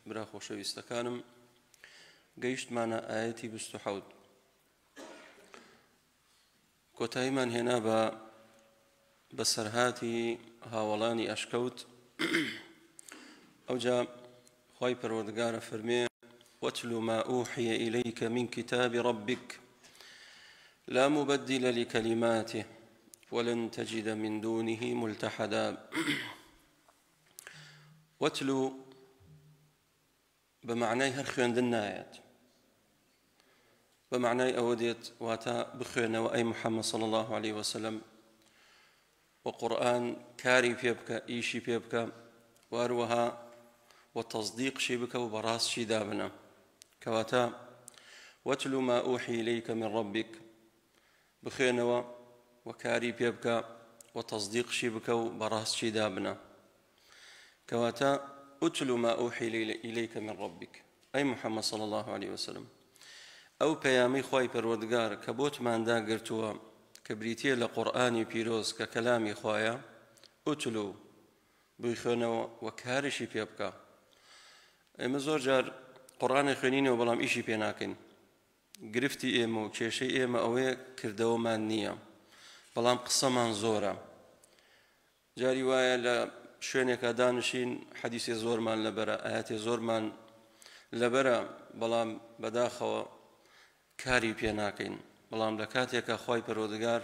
برا خۆشەویستەکانم گەیشتمانە ئاەتی 27 کۆتاییمان هێنا بە سەرهاتی هاوڵانی ئەشکەوت ئەوجا خوای پەروەردگارە فەرمێ واتل ما أوحي إليك من كتاب ربك لا مبدل لكلماته ولن تجد من دونه ملتحدا واتلو بمعنى هر خوێندن نایەت بمعنى أوديت واتا بخوێنە وأي محمد صلى الله عليه وسلم وقرآن كاري بيبكى إيشي بيبكى واروها وتصديق شبك وبراس شدابنا كواتا واتل ما أوحي إليك من ربك بخينوا وكاري بيبكى وتصديق شبك وبراس شدابنا كواتا أتل ما أوحي إليك من ربك أي محمد صلى الله عليه وسلم أو بيامي خواي پروردگار كبوت من دا قرتوا كبريتي لقرآني بيروز ككلامي خوايا أتلو بيخونوا وكارشي بيبكى ئێمە زۆر جار قورئان خوێنینەوە بەڵام ئیشی پێ ناکەین گرفتی ئێمە و کێشەی ئێمە ئەوەیە کردەوەمان نییە بەڵام قسەمان زۆرە جاری وایە لە شوێنێکە دانشین حەدیثێ زۆرمان لەبەرە ئاەتێ زۆرمان لەبەرە بەڵام بەداخەوە کاری پێ ناکەین بەڵام لە کاتێکە خوای پەروەردگار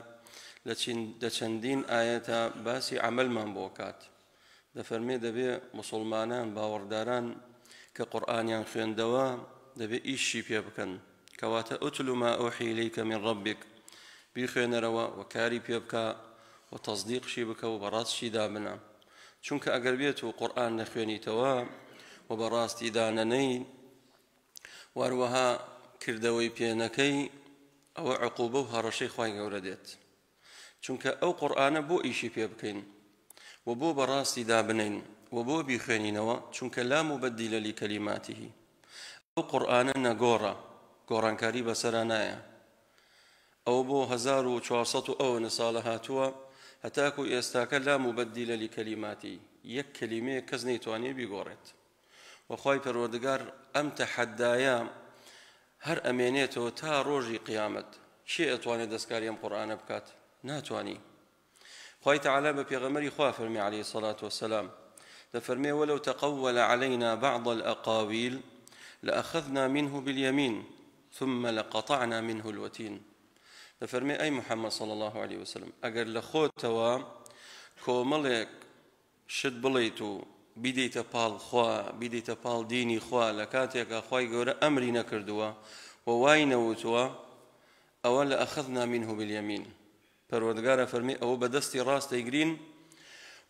لە چەندین ئاەتە باسی عەمەلمان بۆ کات دەفەرمێ دەبێ موسڵمانان باوەڕداران کە قورئانیان خوێندەوە دەبێ ئیشی پێ بکەن کەواتە ئوتل ما ئوحی إلیک من ربک بیخوێنەرەوە و کاری پێ بکە و تەصدیقشی بکە و بەڕاستشی دابنە چونکە ئەگەر بێت و قورئان نەخوێنیتەوە و بەڕاستی دانەنەی واروەها کردەوەی پێ نەکەی ئەوە عقوبە و هەڕەشەی خوای گەورە دێت چونکە ئەو قورئانە بۆ ئیشی پێ بکەین وبو براستي دابنين وبو بيخوينينوا چونك لا مبدل لكلماته او قرآننا قرآن كاريبا سرانايا او بو 1400 او نصالحاتوا هتاكو يستاك لا مبدل لكلماته يك كلمه كزنيتواني بيغورت وخواي پروردگار ام تحدايا هر امينيتو تا روجي قيامت شيء اتواني دسكاريم قرآن بكات ناتواني خوي تعالى ببيغمري خواه فرمي عليه الصلاة والسلام تفرمي ولو تقول علينا بعض الأقاويل لأخذنا منه باليمين ثم لقطعنا منه الوتين تفرمي أي محمد صلى الله عليه وسلم أقل لخوتوا كوملك شد بليتو بديت بال خواه بديت بال ديني خواه لكاتيك أخوي قول أمري نكردوا وواينوتوا أولا أخذنا منه باليمين پەروەردگارە فەرمی ئەوە بەدەستی ڕاست دەیگرین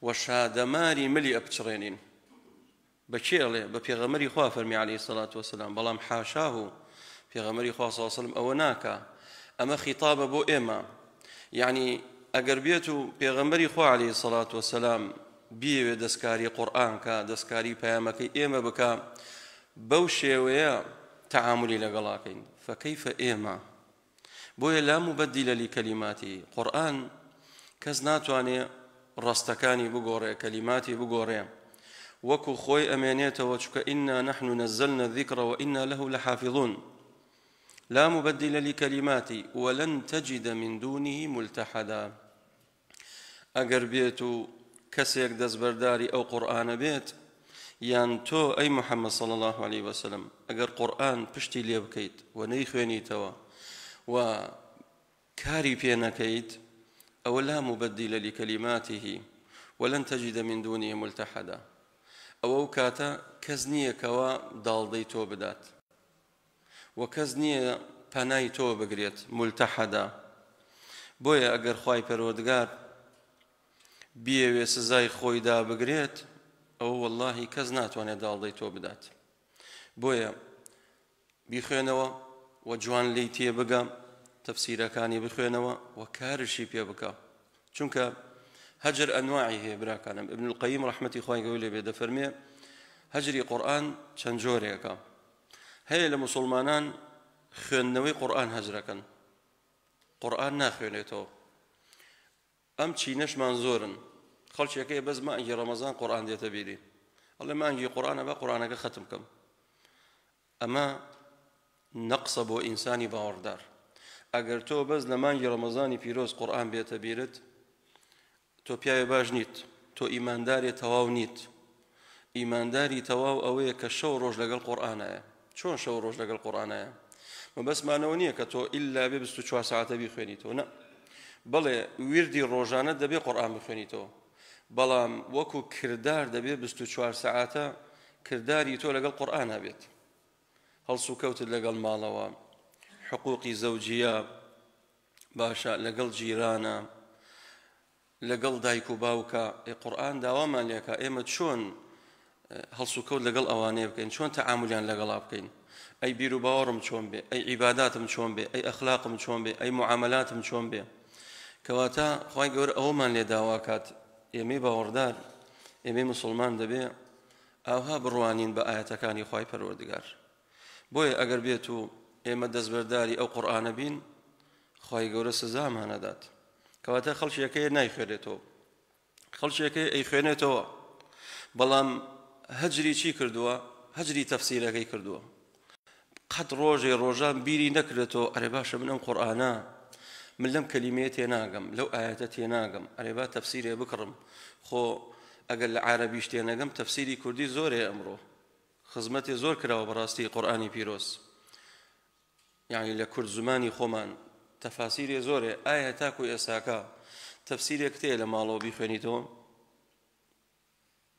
و شادەماری ملی ئەبچڕێنین بە کێڵێ بە پێغەمبەری خوا فەرمی عەلەیهی سەڵات وەسەلام بەڵام حاشاه و پێغەمبەری خوا صلی الله عەلەیهی وسەلەم ئەوە ناکا ئەمە خیتابە بۆ ئێمە یعنی ئەگەر بێت و پێغەمبەری خوا عەلەیهی سەڵات وەسەلام بیەوێ دەستکاری قورئان کە دەستکاری پەیامەکەی ئێمە بکە بەو شێوەیە تەعاملی لەگەڵاکەین فەکەیفە ئێمە بۆیە لا مبدل لكلماته قورئان کەس ناتوانێ ڕاستەکانی بگۆڕێ کەلیماتی بگۆڕێ وەکو خۆی ئەمێنێتەوە چونکە ئینا نحن نزلنا الذکر وإنا له لحافظون لا مبدل لكلماته ولن تجد من دونه ملتحدا ئەگەر بێت و کەسێک دەستبەرداری ئەو قورئانە بێت یان تۆ ئەی محەممەد صلی الله عليه وسلم ئەگەر قورئان پشتی لێ بکەیت و نەیخوێنیتەوە وكاري بينكيت أو لا مبدل لكلماته ولن تجد من دونه ملتحدا أو كاتا كزنية كوا دالدي تو بدات وكزنية باناي تو بقريت ملتحدا بويا أقر خواي پروردگار بيوي سزاي خوي دا بقريت أو والله كزنات وانا دالدي تو بدات بويا بيخينوا وجوان ليتي بقى تفسير كاني بخوينوا وكارشي بيا بقى چونك هجر أنواعه براكان ابن القيم رحمتي خواه يقول بيدا فرمي هجري قرآن چنجوريكا هي لمسلمانان خوينوي قرآن هجركن قرآن ناخوينيتو أم چينش منزورن خلش يكي بز ما أجي رمضان قرآن ديتا بيدي الله ما نجي قرآن با قرآنك ختم كم أما نقصب وإنساني باوردار ئەگەر تۆ بەس لە مانگی ڕەمەزانی پیرۆز قورئان بێتە بیرت تۆ پیاوێ باش نیت تۆ ئیماندارێ تەواو نیت ئیمانداری تەواو ئەوەیە کە شەو ڕۆژ لەگەڵ قورئانایە چۆن شەو ڕۆژ لەگەڵ قورئانایە مەبەسمانەوە نییە کە تۆ ئیلا بێ 24 ساعتە بیخوێنیتەوە نە بەڵێ وردی ڕۆژانە دەبێ قورئان بخوێنیتەوە بەڵام وەکو کردار دەبێ 24 ساعتە کرداری تۆ لەگەڵ قورئانە بێت هەڵس و کەوتت لەگەڵ ماڵەوە حقوقی زەوجیە باشە لەگەڵ جیرانە لەگەڵ دایک و باوکە قورئان داوامان لێکە ئێمە چۆن هەڵس و کەوت لەگەڵ ئەوانەیە بکەین چۆن تەعاملیان لەگەڵا بکەین ئەی بیر و باوەڕم چۆن بێ ئەی عیباداتم چۆن بێ ئەی ئەخلاقم چۆن بێ ئەی معاملاتم چۆن بێ کەواتە خوای گەورە ئەوەمان لێ داواکات ئێمەی باوەڕدار ئێمەی مسلمان دەبێ ئاوها بڕوانین بە ئاەتەکانی خوای پەروەردگار بۆیە ئەگەر بێت و ئێمە دەستبەرداری ئەو قورئانە بین خوای گەورە سزامانەدات کەواتە خەڵکێکەیە نایخوێنێتەوە خەڵکێکەیە ئەیخوێنێتەوە بەڵام هەجری چی کردووە هەجری تەفسیرەکەی کردووە قەت ڕۆژان بیری نەکرێتەوە ئەرێ باشە من ئەم قورئانە من لەم کەلیمەیە تێناگەم لەو ئاەتە تێناگەم ئەرێ با تەفسیرێ بکڕم خۆ ئەگەر لە عارەبیش تێنەگەم تەفسیری کوردی زۆرێ ئەمڕۆ خزمەتێ زۆر کراوە بەڕاستی قورئانی پیرۆز یعنی لە کورد زمانی خۆمان تەفاسیرێ زۆرێ ئایا تاکو ئێساکە تەفسیرێک تێ لە ماڵەوە بیخوێنیتەوە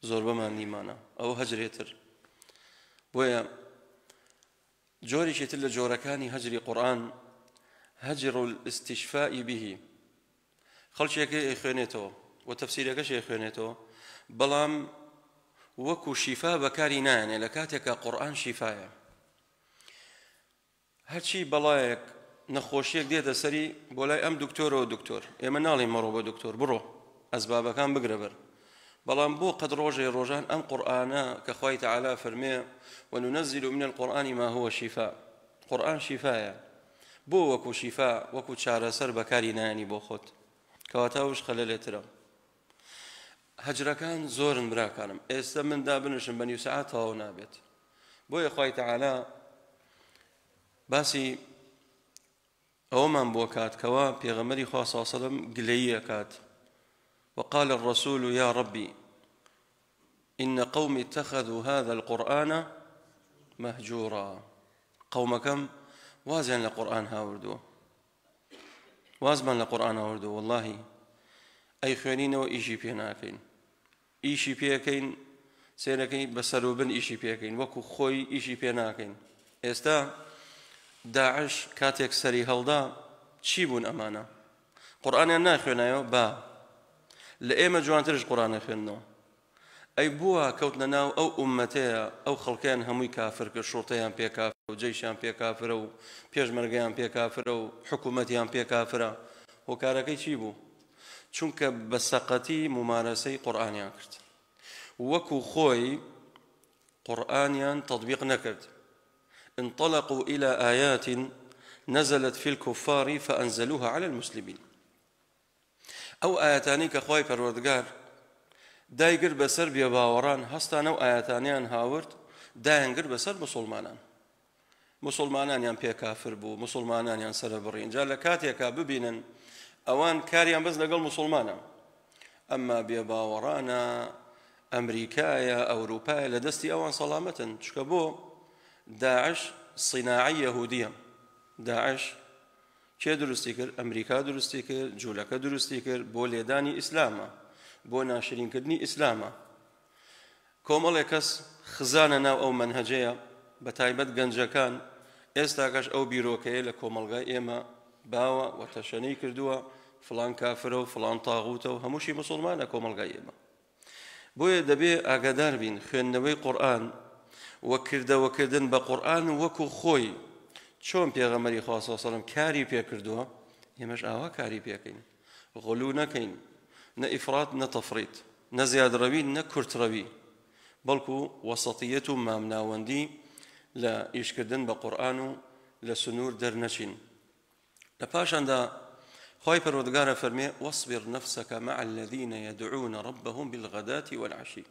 زۆر بەمان نیمانە ئەو هەجرێتر بۆیە جۆرێکێتر لە جۆرەکانی هەجری قورئان هەجر الاستشفاء به خەڵکێکە ئەیخوێنێتەوە و تەفسیرەکەش ئەیخوێنێتەوە بەڵام وەکو شیفا بەکاری نایەنێ لە کاتێکە قورئان شیفایە هەرچی بەڵایەک نەخۆشیەک دێتە سەری بۆ لای ئەم دکتۆرەوە دکتۆر ئێمە ناڵێین مەڕۆ بە دکتۆر بڕۆ ئەسبابەکان بگرە بەر بەڵام بۆ قەت ڕۆژان ئەم قورئانە کە خوای تەعالی فەرمێ وننزل من القرآن ما هو شفاء قورئان شیفایە بۆ وەکو شیفا وەکو چارەسەر بەکاری نایەنی بۆ خۆت کەواتە ئەوش خەلەلێترە هەجرەکان زۆرن براکانم ئێستا من دابنشم بە نیو سەعات تەواو نابێت بۆیە خوای تەعالی باسی ئەوەمان بۆ کات کەوا پێغەمبەری خوا صلی الله علیه وسلم گلەیی ئەکات وقال الرسول يا ربي إن قومي اتخذوا هذا القرآن مهجورا قومكم وازن لقرآن هاوردو وازمان لقرآن هاوردو والله أي خوانين وإيشي بيناكين إيشي بيكين سيركين بسروبن إيشي بيكين وكو خوي إيشي بيناكين إستا داعش كاتيك سري هلدا چيبون أمانة قرآن ناخوانايو با لئيمة جوانترش قرآن خوانو أي بوا كوتنا ناو أو أمتيا أو خلقان هموي كافر كشرطيان بي كافر وجيشان بي كافر و بيجمرقيان بي كافر و حكومتيان بي كافر وكاركي چيبو چونك بساقتي ممارسي قرآنيان كرت وكو خوي قرآنيان تطبيق نكرت انطلقوا إلى آيات نزلت في الكفار فأنزلوها على المسلمين أو آياتاني كخواي پروردگار دایگر بەسەر بێباوەڕان هەستانە و ئاەتانیان هاورد دایانگر بەسەر مسلمانانیان پێ کافر بوو مسلمانانیان سەرە بڕین جا لە کاتێکا ببینن ئەوان کاریان بەس لەگەڵ مسلمانە ئەمما بێباوەڕانە ئەمریکایە ئەوروپایە لە دەستی ئەوان سەڵامەتن چکە بۆ داعش صیناعی یەهودیە داعش کێ دروستی کرد ئەمریکا دروستی کرد جوولەکە دروستی کرد بۆ لێدانی ئیسلامە بۆ ناشرینکردنی ئیسلامە کۆمەڵێک کەس خزانە ناو ئەو منهەجەیە بە تایبەت گەنجەکان ئێستاکەش ئەو بیرۆکەیە لە کۆمەڵگای ئێمە باوە وەتەشەنەی کردووە فڵان کافرە و فڵان تاغوتە و هەمووشی مسلمانە کۆمەڵگای ئێمە بۆیە دەبێ ئاگادار بین خوێندنەوەی قورئان وە کردەوەکردن بە قورئان وەکو خۆی چۆن پێغەمبەری خوا صلی الله علیه و سلم کاری پێ کردووە ئێمەش ئاوا کاری پێکەین غلو نەکەین نە ئیفرات نە تەفریط نە زیادڕەوی نە کورتڕەوی بەڵکو وەسەطیەت و مامناوەندی لە ئیشکردن بە قورئان و لە سنوور دەرنەچین لە پاشاندا خوای پەروەردگارە فەرمێ واصبر نفسك مع الذين يدعون ربهم بالغداة والعشي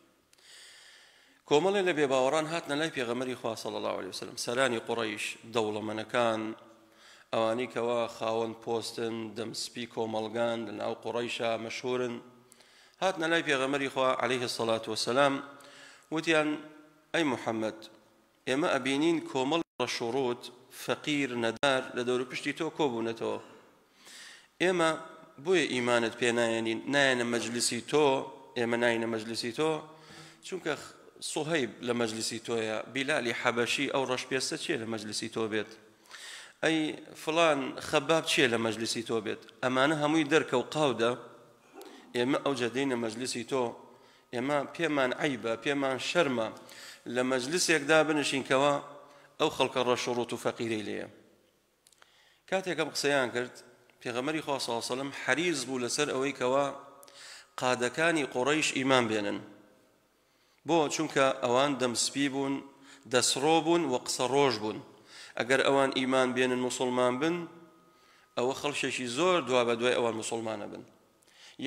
کۆمەڵێ لە بێباوەڕان هاتنە لای پێغەمبەری خوا صلی الله عليه وسلم سەرانی قوڕەیش دەوڵەمەندەکان ئەوانەی کەوا خاوەن پۆستن دەمسپی کۆمەڵگان لەناو قوڕەیشا مەشهورن هاتنە لای پێغەمبەری خوا عليه الصلاة والسلام وتیان ئەی محەممەد ئێمە ئەبینین کۆمەڵ ڕەشوڕوت فەقیر نەدار لە دەوروپشتی تۆ کۆبوونەتەوە ئێمە بۆیە ئیمانت پێ نایەنە مەجلیسی تۆ ئێمە ناینە مەجلیسی تۆ چونکە سوهەیب لە مەجلیسی تۆیە بیلالی حەبەشی ئەو ڕەشپێستە چیە لە مەجلیسی تۆ بێت ئەی فڵان خەباب چیە لە مەجلیسی تۆ بێت ئەمانە هەمووی دەرکە و قاودە ئێمە ئەو جەدەینە مەجلیسی تۆ ئێمە پێمان عیبە پێمان شەرمە لە مەجلیسێکدا بنشینکەوە ئەو خەڵکە ڕەشوڕوت و فەقیرەی لێیە کاتێکم قسەیان کرد پێغەمبەری خوا صلی الله علیه وسلم حەریص بوو لەسەر ئەوەی کەوا قادەکانی قوڕەیش ئیمان بێنن بۆ چونکە ئەوان دەمسپی بوون دەسڕۆ بوون و قسە ڕۆژ بوون ئەگەر ئەوان ئیمان بێنن موسڵمان بن ئەوە خەڵشێکی زۆر دوا بە دوای ئەوان موسڵمانە بن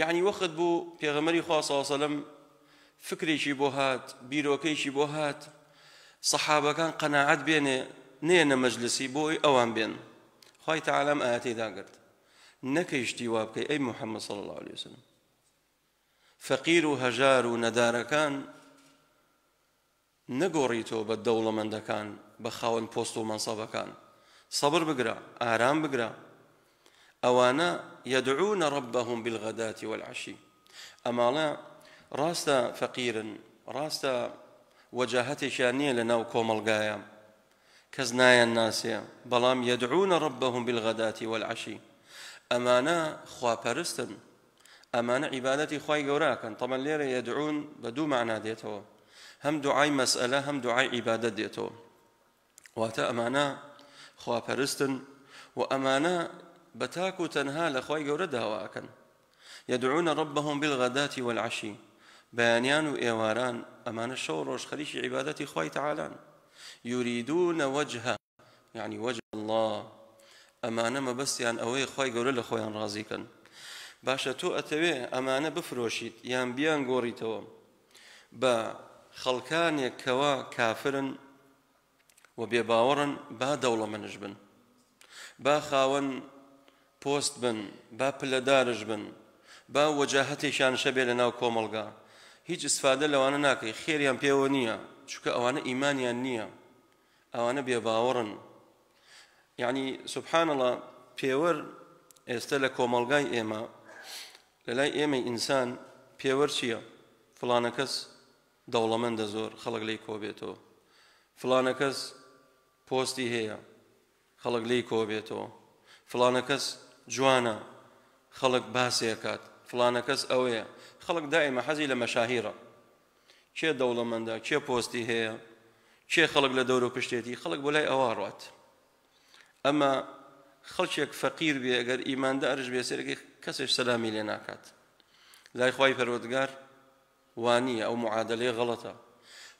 یعنی وەخت بوو پێغەمبەری خوا صلی الله علیه وسلم فکرێکی بۆ هات بیرۆکەیەکی بۆ هات سەحابەکان قەناعەت بێنێ نێنە مەجلیسی بۆی ئەوان بێن خوای تەعالی ئەم ئاەتەی داگرت نەکەیشتی وا بکەی ئەی محەممەد صلی الله عليه وسلم فەقیر و هەژار و نەدارەکان نەگۆڕیتەوە بە دەوڵەمەندەکان بە خاوەن پۆست و مەنسەبەکان سەبر بگرە ئارام بگرە ئەوانە یەدعون ربهم بالغداة والعشی ئەماڵە ڕاستە فەقیرن ڕاستە وەجاهەتێکیان نییە لەناو کۆمەڵگایە کەس نایان ناسێ بەڵام یەدعون ربهم بالغداة والعشی ئەمانە خواپەرستن ئەمانە عیبادەتی خوای گەوراکەن طبعا لێرە یەدعون بە دوو معنا دێتەوە هەم دوعای مەسئلە هەم دوعای عیبادەت دێتەوە واتە ئەمانە خواپەرستن و ئەمانە بەتاک و تەنها لە خوای گەورە داواکەن یەدعون ربهم بالغداة والعشی بەیانیان و ئێواران ئەمانە شەو ڕۆژ خەریکی عیبادەتی خوای تەعالان یوریدون وجهه يعني وجه الله ئەمانە مەبەستیان ئەوەی خوای گەورە لە خۆیان ڕازیکەن باشە تۆ ئەتەوێ ئەمانە بفرۆشیت یان بیان گۆڕیتەوە بە خەڵکانێک کەوا کافرن و بێباوەڕن با دەوڵەمەندش بن با خاوەن پۆست بن با پلەدارش بن با وەجاهەتێکیان شەبێ لەناو کۆمەڵگا هیچ ئیسفادە لەوانە ناکەی خێریان پێوە نییە چونکە ئەوانە ئیمانیان نییە ئەوانە بێباوەڕن یعنی سبحان الله پێوەر ئێستا لە کۆمەڵگای ئێمە لەلای ئێمەی ئینسان پێوەر چییە فڵانە کەس دەوڵەمەندە زۆر خەڵک لێی کۆبێتەوە فڵانە کەس پۆستی هەیە خەڵک لێی کۆبێتەوە فڵانە کەس جوانە خەڵک باسیەکات فڵانە کەس ئەوەیە خەڵک دائیمە حەزی لە مەشاهیرە کێ دەوڵەمەندە کێ پۆستی هەیە کێ خەڵک لە دەور و پشتێتی خەڵک بۆ لای ئەوە ڕات ئەمە خەڵکێک فەقیر بێ ئەگەر ئیماندارش بێ سەرەکی کەسێک سەلامی لێ ناکات لای خوای پەروەردگار وانیە ئەو معادلەیە غەڵەتە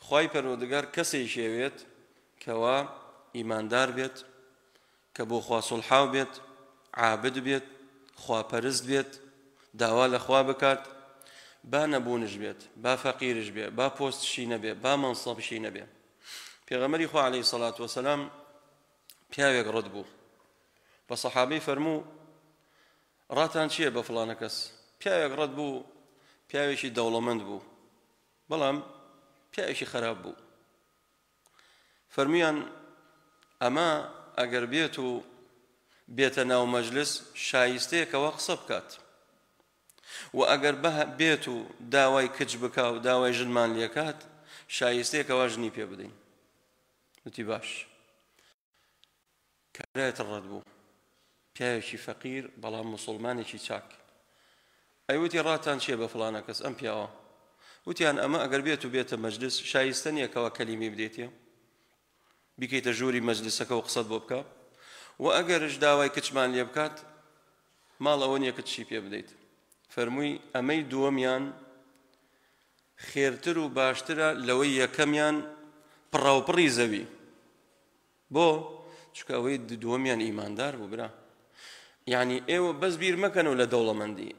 خوای پەروەردگار کەسێک شێوێت کەوا ئیماندار بێت کە بۆ خوا سوڵحاو بێت عابد بێت خواپەرست بێت داوا لە خوا بکات با نەبوونش بێت با فەقیرش بێ با پۆستشی نەبێ با مەنسەبشی نەبێ پێغەمبەری خوا عەلەیهی سەڵات وەسەلام پیاوێک ڕەت بوو بە سەحابەی فەرموو ڕاتان چییە بە فڵانە کەس پیاوێک ڕەت بوو پیاوێکی دەوڵەمەند بوو بەڵام پیاوێکی خەراب بوو فەرمویان ئەمە ئەگەر بێت و بێتە ناو مەجلس شایستەیەکەوە قسە بکات و ئەگەر بێت و داوای کچ بکا و داوای ژنمان لێکات شایستەیەکەوە ژنی پێ بدەین وتی باش کارایەتە ڕەت بوو پیاوێکی فەقیر بەڵام موسڵمانێکی چاک ئەیوتی ڕاتان چییە بە فڵانە کەس ئەم پیاوە وتیان ئەمە ئەگەر بێت و بێتە مەجلس شایستە نییەکەوە کەلیمی بدێتێ بیکەیتە ژووری مەجلسەکە و قسەت بۆ بکە و ئەگەرش داوای کچمان لێ بکات ماڵ ئەوە نییە کچی پێ بدەیت فەرمووی ئەمەی دووەمیان خێرتر و باشترە لەوەی یەکەمیان پڕاوپڕی زەوی بۆ چونکە ئەوەی دووەمیان ئیماندار بوو برا یعنی ئێوە بەس بیر مەکەنەوە لە دەوڵەمەندی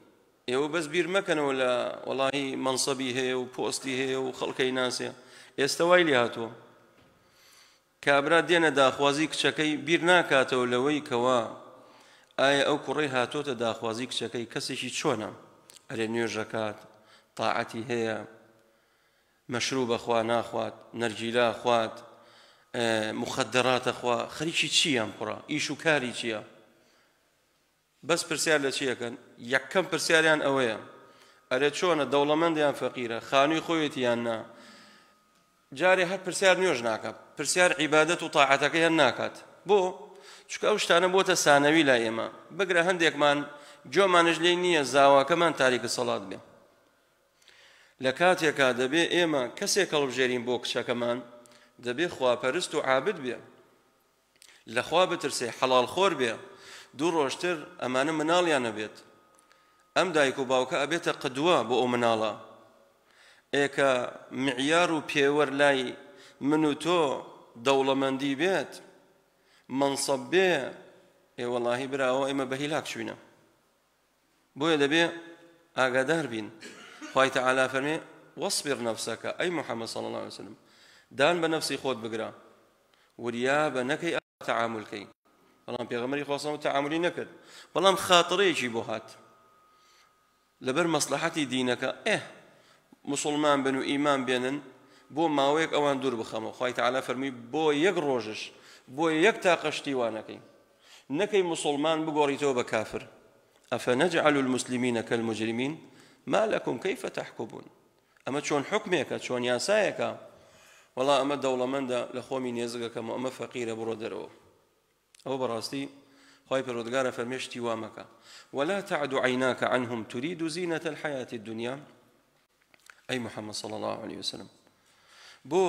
ئێوە بەس بیر مەکەنەوە لە وەڵاهی مەنسەبی هەیە و پۆستی هەیە و خەڵکەی ناسێ ئێستەوای لێ هاتووە کابرا دێنە داخوازی کچەکەی بیر ناکاتەوە لەوەی کەوا ئایا ئەو کوڕی هاتۆتە داخوازی کچەکەی کەسێکی چۆنە ئەرێ نوێژەکات تاعەتی هەیە مەشروبە خوا ناخوات نەرگیلا خوات مخدراتە خوا خەریکی چییە ئەم کوڕە ئیش و کاری چییە بەس پرسیار لە چیەکەن یەکەم پرسیاریان ئەوەیە ئەرێ چۆنە دەوڵەمەندیان فەقیرە خانووی خۆیەتیان نا جارێ هەر پرسیار نوێژ ناکات پرسیار عیبادەت و تاعەتەکەی هەر ناکات بۆ چونکە ئەو شتانە بۆتە سانەوی لای ئێمە بگرە هەندێکمان جۆمانش لێی نییە زاواکەمان تاریکە سەڵات بێ لە کاتێکا دەبێ ئێمە کەسێک هەڵبژێرین بۆ کچەکەمان دەبێ خواپەرست و عابد بێ لە خوا بترسێ حەڵال خۆر بێ دوو ڕۆژتر ئەمانە مناڵیان نەبێت ئەم دایک و باوکە ئەبێتە قدوە بۆ ئەو مناڵە ئێکە معیار و پێوەەر لای من و تۆ دەوڵەمەندی بێت منسەب بێ وەڵاهی براوە ئێمە بە هیلاک چوینە بۆیە دەبێ ئاگادار بین خوای تەعالا فەرمێ وەصبر نەفسەکە ئەی محەممەد صلی الله عليه وسلم دان بە نەفسی خۆت بگرە وریا بە نەکەی تەعاملکەی بەڵام پێغەمبەری خوا سەڵام تەعاملی نەکرد بەڵام خاتڕەیەکی بۆ هات لەبەر مەسلەحەتی دینەکە مسلمان بن و ئیمان بێنن بۆ ماوەیەک ئەوان دوور بخەمەوە خوای تەعالا فەرمی بۆ یەک ڕۆژش بۆ یەک تاقە شتیوانەکەی نەکەی مسلمان بگۆڕیتەوە بە کافر ئەفەنەجعل المسلمین کالمجرمین ما لكم كيف تحكمون ئەمە چۆن حکمێکە چۆن یاسایەکە وەڵا ئەمە دەوڵەمەندە لە خۆمی نێزگەکەمە ئەمە فەقیرە بڕۆ دەرەوە ئەوە بەڕاستی خوای پەروەردگارە فەرمێ شتی وا مەکە ولا تعد عيناك عنهم تريد زينة الحياة الدنيا أي محمد صلى الله عليه وسلم بۆ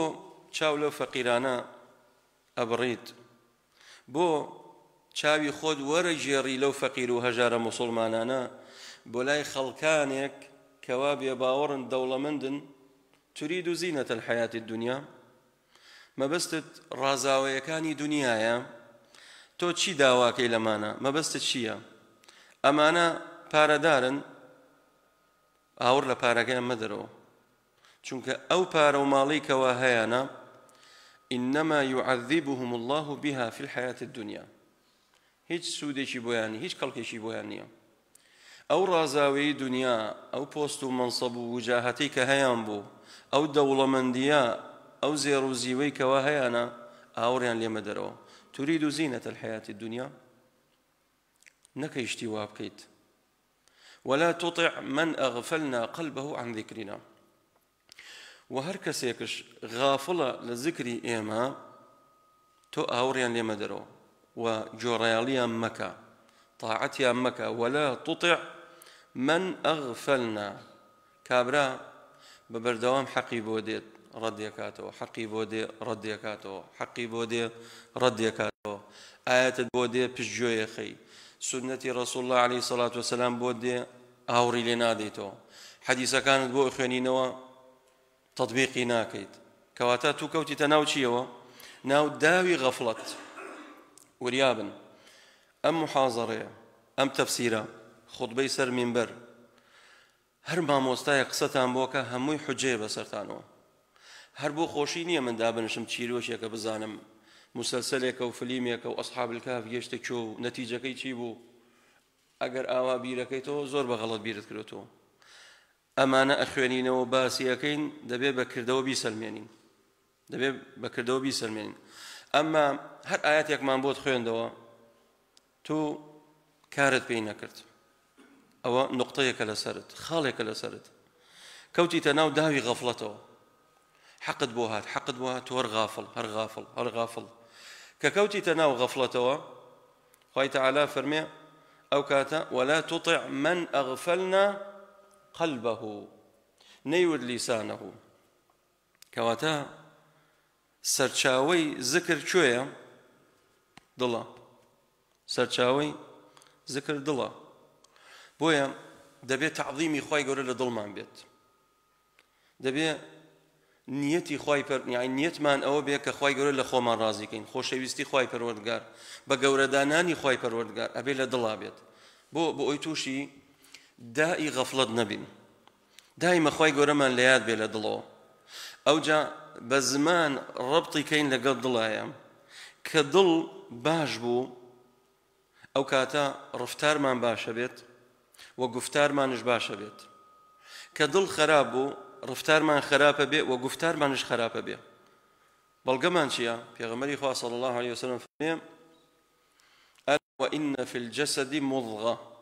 چاو لەو فەقیرانە ئەبڕیت بۆ چاوی خۆت وەرەگێڕی لەو فەقیر و هەژارە موسڵمانانە بۆ لای خەڵکانێک کەوا بێباوەڕن دەوڵەمەندن تريد زينة الحياة الدنيا مەبەستت ڕازاوەیەکانی دنیایە تۆ چی داواکەی لەمانە مەبەستت چییە ئەمانە پارەدارن ئاور لە پارەکەیان مەدەرەوە چونکە ئەو پارە و ماڵی کەوا هەیەە إنما يعذبهم الله بها في الحياة الدنيا هیچ سوودێکی بۆیانی هیچ کەڵکێکی بۆیان نییە ئەو ڕازاوەی دنیا ئەو پۆست و مەنسەب و وجاهەتی کە هەیان بوو ئەو دەوڵەمەندیە ئەو زێڕ و زیوەی کەوا هەیەە ئاوڕیان لێمە دەرەوە تريد زينة الحياة الدنيا نكيشتي وابكيت ولا تطع من أغفلنا قلبه عن ذكرنا وهر كسيكش غافلة لذكري إيما تو أوريان لما درو وجورياليا مكة طاعتيا مكة ولا تطع من أغفلنا كابرا ببردوام حقي بوديت رديكاتو حقي بودي رديكاتو حقي بودي رديكاتو آيات بودي بجوي خي سنة رسول الله عليه الصلاة والسلام بودي أوري لناديتو حديثة كانت بو إخوانينوا تطبيقي ناكيد كواتا تو كوتي تناو چيوا ناو داوي غفلت وريابن أم محاضرة أم تفسيرا خطبي سر منبر هر ما مستای قسەتان بۆکە هەمووی حجێ بەسەرتانەوە هەر بۆ خۆشی نییە من دابنشم چیرۆشێکە بزانم مسلسلێکە و فلیمێکە و ئەصحاب الکهف گەشتە چۆ و نەتیجەکەی چی بوو ئەگەر ئاوا بیرەکەیتەوە زۆر بە غەڵەت بیرت کردێتەوە ئەمانە ئەخوێنینەوە باسیەکەین دەبێت بەکردەوە بیسەلمێنین دەبێت بەکردەوە بیسەلمێنین ئەمما هەر ئاەتێکمان بۆت خوێندەوە تو کارت پێی نەکرد ئەوە نقطەیەکە لەسەرت خاڵێکە لەسەرت کەوتیتە ناو داوی غەفڵەتەوە حەقت بۆ هات تۆ هەر غافڵ کە کەوتیتە ناو غەفڵەتەوە خوای تەعالا فەرمێ ئەو کاتە ولا تطع من أغفلنا قلبه نەیورد لیسانەه کەواتە سەرچاوەی زکر کوێیە دڵە سەرچاوەی زکر دڵە بۆیە دەبێت تعظیمی خوای گەورە لە دڵمان بێت دەبێت نیەتی خوای نیەتمان ئەوە بێ کە خوای گەورە لە خۆمان ڕازیکەین خۆشەویستی خوای پەروەردگار بە گەورەدانانی خوای پەروەردگار ئەبێ لە دڵا بێت بۆ ئەوی تووشی دائی غەفڵەت نەبین دایمە خوای گەورەمان لە یاد بێ لە دڵەوە ئەوجا بزمان ربطي كين لقد ضلايا كضل باش بو أو كاتا رفتار من باشا بيت وقفتار من باشا بيت كضل خرابو رفتار من خراب بي وقفتار من خراب بي بلغمان شيا في خواه صلى الله عليه وسلم فرمي وإن في الجسد مضغة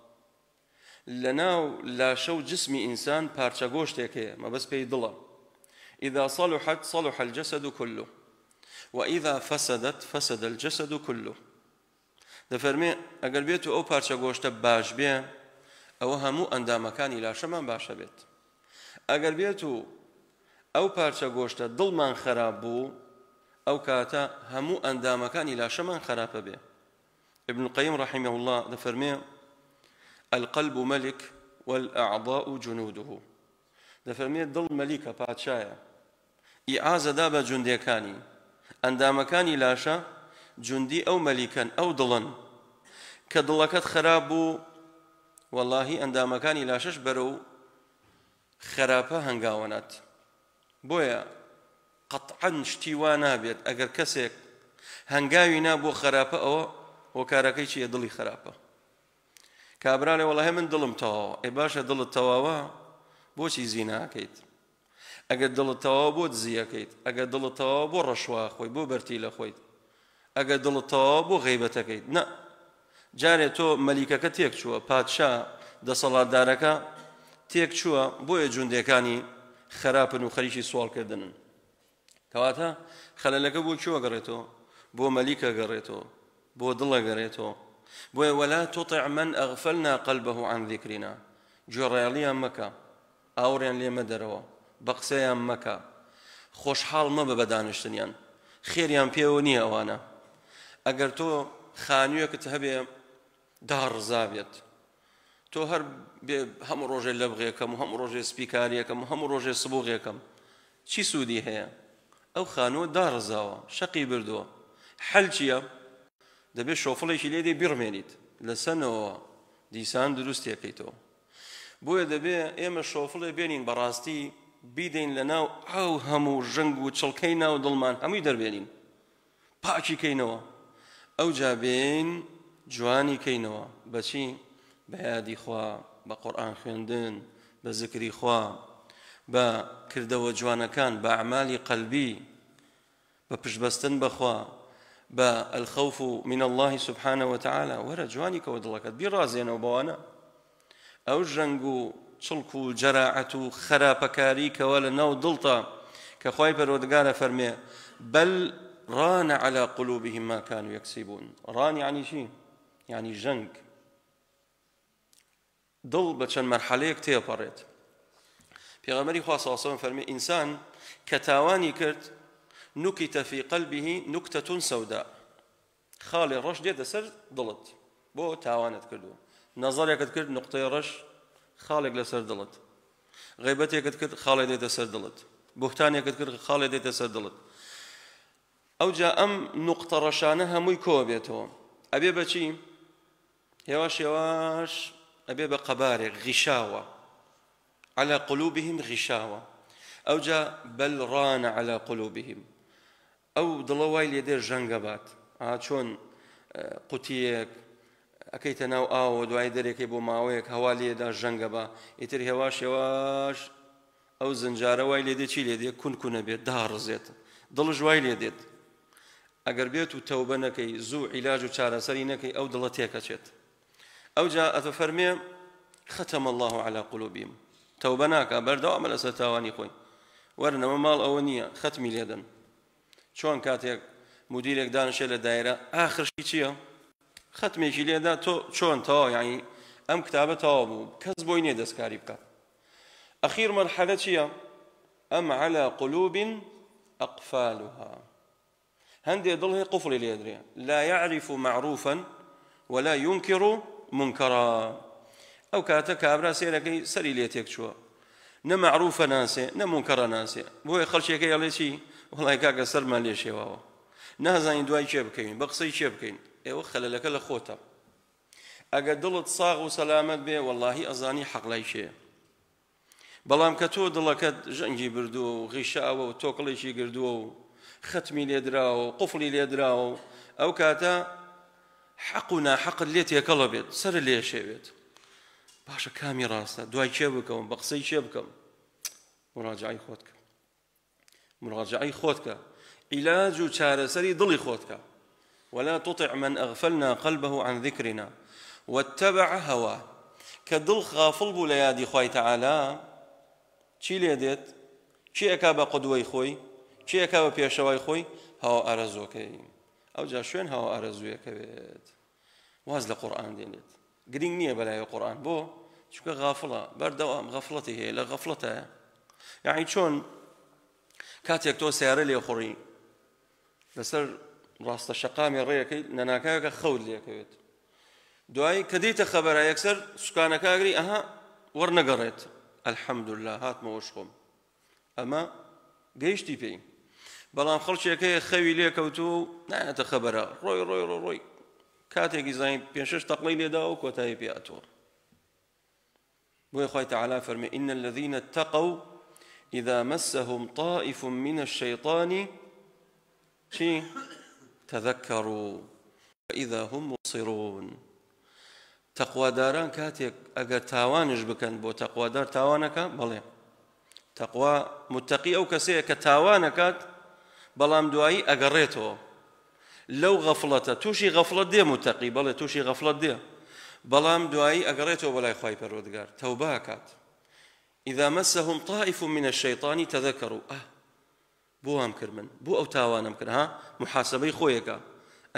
لناو لا شو جسم إنسان بارشا غوشتك ما بس بيدلا إذا صلحت صلح الجسد كله وإذا فسدت فسد الجسد كله دفرمي أقل بيتو أو بارشا غوشت باش بي أو همو أندامكان إلى شمان باشا بيت أقل بيتو أو بارشا غوشت ضلمان خراب بو أو كاتا همو أندامكان إلى شمان خراب بي ابن القيم رحمه الله دفرمي القلب ملك والأعضاء جنوده دفرمي ضل ملكة باتشايا إعازة دابا جنديكاني أندامكاني لاشا جندي أو ملكا أو ضلن كضلكت خرابو والله أندامكاني لاشش برو خرابة هنقاونات بويا قطعا شتيوانا بيت أجر كسك هنقاوينا بو خرابة أو وكاركيشي ضلي خرابة كابرالي والله من ظلم تواوا اي باشا ظل التواوا بوشي زينا كيت اقد ظل التواوا بو تزيا كيت اقد ظل التواوا بو رشوا خوي بو برتيله خوي اقد ظل التواوا بو غيبه كيت نا جاري تو ملكك تيك شو بادشا د صلاه دارك تيك شو بو جونديكاني خراب وخريشي سوال كردن كواتا خللك بو شو قريتو بو ملكه قريتو بو ضل قريتو ولا تطع من أغفلنا قلبه عن ذكرنا جراليا مكة أوريان لي مدروا بقسيا مكة خوش حال ما ببدانشتنيان خيريان بيونية وانا أجر تو خانيوك تهبي دار زابيت تو هر هم روجي لبغيكم وهم روجي سبيكاريكم وهم روجي صبوغيكم شي سودي هي أو خانو دار زاوا شقي بردو حلشيا دەبێت شۆفڵێکی لێدێ بیڕمێنیت لەسەنەوە دیسان دروستێکەیتەوە بۆیە دەبێت ئێمە شۆفڵێ بێنین بەڕاستی بیدەین لەناو ئەو هەموو ژەنگ و چڵکەی ناو دڵمان هەمووی دەربێنین پاکی کەینەوە ئەو جا بێن جوانی کەینەوە بەچی بە یادی خوا بە قورئان خوێندن بە زکری خوا بە کردەوە جوانەکان بە ئەعمالی قەلبی بە پشتبەستن بەخوا بالخوف من الله سبحانه وتعالى ورا جوانك ودلك برازينا وبوانا او جنگو چلكو جراعه خرابكاريك ولا نو دلطا كخوي برودغار فرمي بل ران على قلوبهم ما كانوا يكسبون ران يعني شيء يعني جنگ ضل بچن مرحله كتيبرت پیغمبري خاص صلى الله عليه وسلم فرمي انسان كتاواني كرت نكت في قلبه نكتة سوداء خالي رش ديت سر ضلت بو تاوانت كردو نظرك كرد نقطة رش خالق لسر ضلت غيبتك كرد خالي ديت سر ضلت بهتانك كرد خالي ديت سر ضلت او جاء نقطة رشانها مي كوبيتو ابي بشي يواش ابي بقبارق غشاوة على قلوبهم غشاوة او جاء بل ران على قلوبهم او دڵەوای لێدێ ژەنگە بات چۆن قوتیەک ئەکەیتە ناو ئاوە دوای دەرێکی بۆ ماوەیەک هەوا لێدا ژەنگە بە ئیتر هێواش ئەو زنجارە وای لێدێ چی لێدێ کونکونە بێت داڕزێت دڵش وای لێدێت ئەگەر بێت و تەوبە نەکەی زوو عیلاج و چارەسەری نەکەی ئەو دڵە تێکەچێت ئەو جا ئەفەرمێ ختم الله على قلوبهم تەوبە ناکە بەردەوامە لەسەر تاوانی خۆی وەرنەوە ماڵ ئەوە نییە ختمی لێدەن چۆن کاتێک مدیرێک دانیشێ لە دایرە ئاخرشی چییە؟ ختمێکی لێدا تۆ چۆن تەواو یعنی ئەم کتابە تەواو بوو کەس بۆی نییە دەستکاری بکات ئەخیر مەرحەلە چییە؟ ئەم على قلوب أقفالها هەندێک دڵ هەیە قوفڵی لێدرێ لا يعرف معروفا ولا ينكر منكرا ئەو کاتە کابرا سێرەکەی سەری لێ تێک چووە نە معروفە ناسێ نە منکەڕە ناسێ بۆیە خەڵکێکەی ئەڵێ چی وەڵای کاکە سەرمان لێ شێواوە نازانین دوای چێ بکەین بە قسەی چێ بکەین ئێوە خەلەلەکە لە خۆتە ئەگەر دڵت ساغ و سەلامەت بێ وەڵاهی ئەزانی حەق لای شێ بەڵام کە تۆ دڵەکەت ژەنگی بردووە و غیشاوە و تۆکڵێکی گردووە و ختمی لێدراوە و قوفڵی لێدراوە و ئەو کاتە حەق و ناحەقت لێ تێکەڵە بێت سەر لێ شێوێت باشە کامی ڕاستە دوای چێ بکەم بە قسەی چێ بکەم مراجعەی خۆت کە مراجعەی خۆت کە عیلاج و چارەسەری دڵی خۆت کە ولا تطع من أغفلنا قلبه عن ذكرنا واتبع هواه كدل غافل بو ليادي خوي تعالى چی لێ دێت چی ئەکا بە قودوەی خۆی چی ئەکا بە پێشەوای خۆی هەوا ئارەزوەکەی ئەو جا شوێن هەوا ئارەزوویەکەوێت واز لە قورئان دێنێت گرنگ نییە بەلایە قورئان بۆ چونکە غافڵە بەردەوام غەفڵەتی هەیە لە غەفڵەتە یعنی چۆن کاتێک تۆ سیارە لێخوڕی لەسەر ڕاستە شەقامی ڕێیەکەی نەناکایەکە خەوت لێکەوێت دوای کە دیتە خەبەرە یەکسەر سوکانەکەگری ئەها وەرنەگەڕێت الحەمدولله هاتمەوە شخۆم ئەمە گەیشتی پێی بەڵام خەڵکێکەیە خەوی لێکەوتووە و نایەتە خەبەرە ڕۆی کاتێکی زانین 5-6 تەقڵەی لێداوە و کۆتایی پێ هاتووە بۆیە خوای تەعالی فەرمێ إن الذين اتقوا إذا مسهم طائف من الشيطان تذكروا فإذا هم مبصرون تەقواداران کاتێک ئەگەر تاوانش بکەن بۆ تەقوادار تاوانەکە بەڵێ تەقوا متەقی ئەو کەسەیە کە تاوانەکات بەڵام دوایی ئەگەڕێتەوە لەو غەفڵەتە تووشی غەفڵەت دێ متەقی بەڵێ تووشی غەفڵەت دێ بەڵام دوایی ئەگەڕێتەوە بەلای خوای پەروەردگار تەوبە ئەکات إذا مسهم طائف من الشيطان تذكروا بۆ وام کرد من بۆ ئەو تاوانم کرد ها محاسبەی خۆیەکە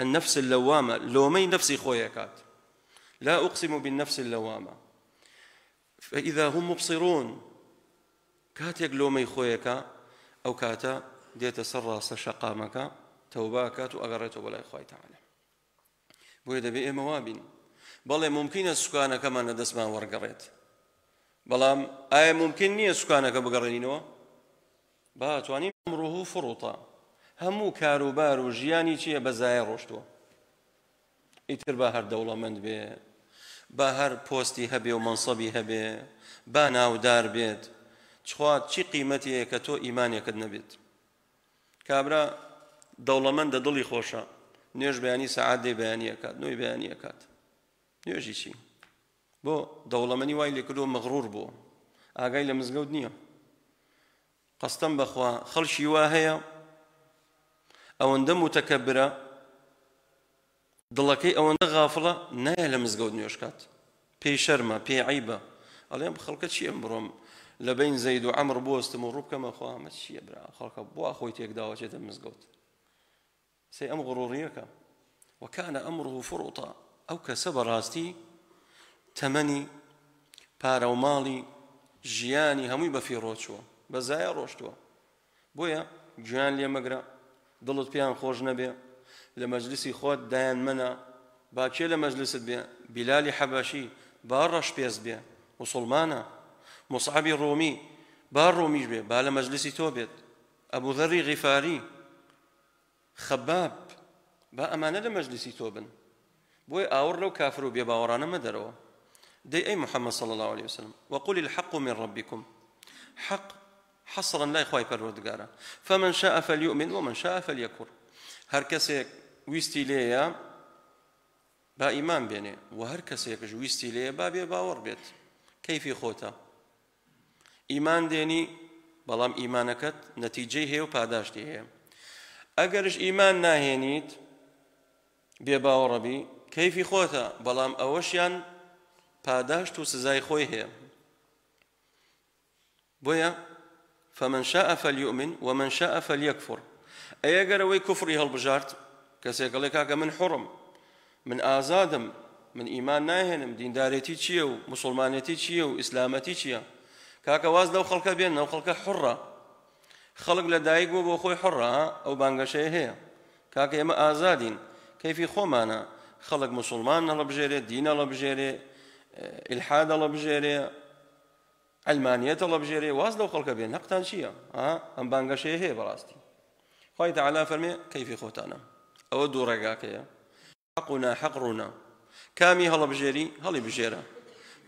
النفس اللوامە لۆمەی نفسی خۆیەکات لا أقسم بالنفس اللوامة فإذا هم مبصرون كاتيك لومي خويكا أو كاتا ديت سر شقامك توباكات وأغريت ولا إخوة تعالى بويدا بإيه موابين بل ممكن السكانة كما ندس ما ورقريت بلام آية ممكن نية سكانك بقرينو باتواني أمره فرطا همو كاروبار وجياني چية بزايا روشتو ئیتر با هەر دەوڵەمەند بێ با هەر پۆستی هەبێ و منسەبی هەبێ با ناودار بێت چخوا چی قیمەتیە کە تۆ ئیمانێکت نەبێت کابرا دەوڵەمەندە دڵی خۆشە نوێژ بەیانی سەعات دێ بەیانیەکات نوێی بەیانیەکات نوێژی چی بۆ دەوڵەمەندی وای لێکردووە مەغڕور بووە ئاگای لە مزگەوت نییە قەستەم بەخوا خەڵکی وا هەیە ئەوەندە متەکەبرە دڵەکەی ئەوەندە غافڵە نایە لە مزگەوت نوێژکات پێی شەرمە پێی عیبە ئەڵێم خەڵکە چییە بڕۆم لە بین زەید و عەمر بۆستم و ڕوو بکەمە خوا ئەمە چییە برا خەڵکە بۆ خۆی تێکداوە چێتە مزگەوت سێ ئەم غڕوڕیەکە وەکانە ئەمڕه فڕوتە ئەو کەسە بەڕاستی تەمەنی پارە و ماڵی ژیانی هەمووی بەفی ڕۆچووە بەزایە ڕۆشتووە بۆیە گویان لێ مەگرە دڵت پێیان خۆش نەبێ لە مەجلیسی خۆت دایان منە باچێ لە مەجلیست بێ بیلالی حەبەشی با ڕەش پێز بێ موسڵمانە مصعبی ڕۆمی با ڕۆمیش بێ با لە مەجلیسی تۆ بێت ئەبوو ذەری غیفاری خەباب با ئەمانە لە مەجلیسی تۆ بن بۆی ئاور لەو کافر و بێباوەڕانە مەدەرەوە دەی ئەی محەممەد صلی الله عليه وسلم وقل الحق من ربكم حق حصرا لا إخوائي پروردگارا فمن شاء فليؤمن ومن شاء فليكفر هر کەسێک ویستی لێیە با ئیمان بێنێ و هەر کەسێکش ویستی لێیە با بێ باوەڕ بێت کەیفی خۆتە ئیمان دێنی بەڵام ئیمانەکەت نەتیجەی هەیە و پاداشتی هەیە ئەگەرش ئیمان ناهێنیت بێ باوەڕەبی کەیفی خۆتە بەڵام ئەوەشیان پاداشت و سزای خۆی هەیە بۆیە فمن شاء فليؤمن ومن شاء فليكفر ئەگەر ئەوەی کوفری هەڵبژارد کەسێک دەڵێ کاکە من حڕم من ئازادم من ئیمان ناهێنم دیندارێتی چییە و موسڵمانێتی چییە و ئیسلامەتی چییە کاکە واز لەو خەڵکە بێن ئەو خەڵکە حڕە خەڵک لە دایک بوو بۆ خۆی حڕە ئەو بانگەشەیە هەیە کاکە ئێمە ئازادین کەیفی خۆمانە خەڵک موسڵمان هەڵبژێرێ دین هەڵبژێرێ ئیلحاد هەڵبژێرێ علمانیەت هەڵبژێرێ واز لەو خەڵکە بێن حەقتان چییە ئەم بانگەشەیە هەیە بەڕاستی خوای تەعالی فەرمێ کەیفی خۆتانە ئەوە دوو ڕێگاکەیە حەق و ناحەق ڕوونا کامی هەڵبژێری هەڵی بژێرە